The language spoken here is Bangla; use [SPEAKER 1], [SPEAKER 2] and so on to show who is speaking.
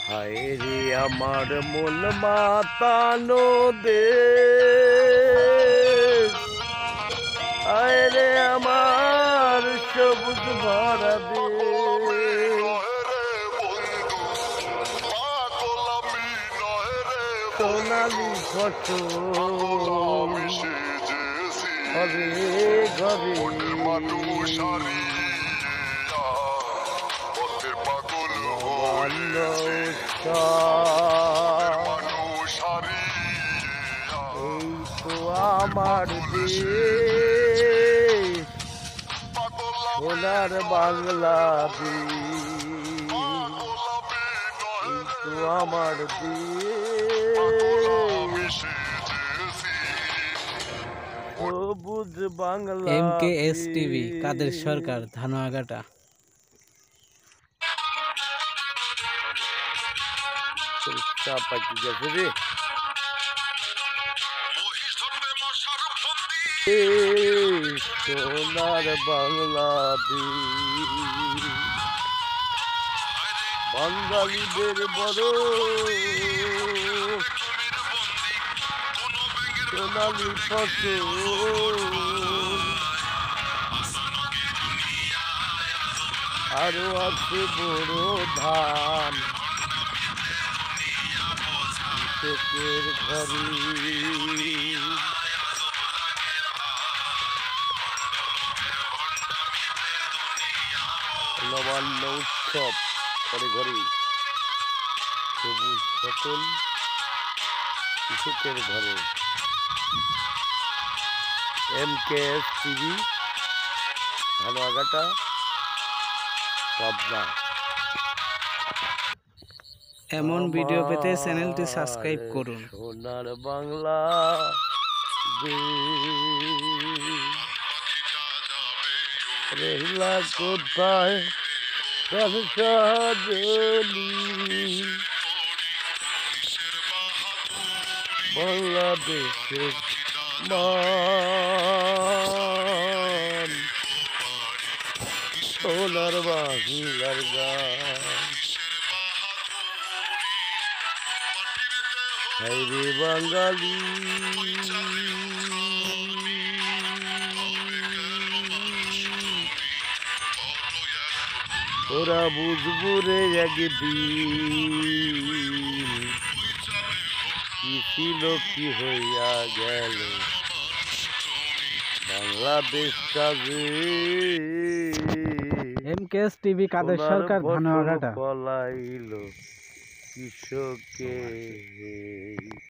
[SPEAKER 1] হায় রে আমার মন মাতানো দে, হায় রে আমার সবুজ ভরা দে, সোনালি ফসল ঘরে ঘরে নবান্ন এই তো আমার দেশ, সোনার বাংলাদেশ। এই তো আমার দেশ, সবুজ
[SPEAKER 2] MKS টিভি
[SPEAKER 1] বাংলাদেশ।
[SPEAKER 2] কাদের সরকার, ধানুয়াঘাটা।
[SPEAKER 1] চা পাকি গেছে রে, সোনার বাংলাদেশ, বাঙালিদের বড় সোনালি ফসল, আরো আছে বড় ধান কৃষকের ঘরে। নবান্ন উৎসব ঘরে ঘরে, সবুজ ফসল কৃষকের ঘরে। MKS TV, Dhanuyaghata, Pabna.
[SPEAKER 2] এমন ভিডিও পেতে চ্যানেলটি সাবস্ক্রাইব করুন।
[SPEAKER 1] সোনার বাংলা রহিলা কোথায় সজনী, বাংলাদেশের মান, সোনার বাংলার গান। হায়রে বাঙালি ওরা বুঝবো রে একদিন কি ছিল কি হইয়া গেল বাংলাদেশ কাজে।
[SPEAKER 2] MKS টিভি কাদের সরকার, ধানুয়াঘাটা।
[SPEAKER 1] পলাইল কৃষকে।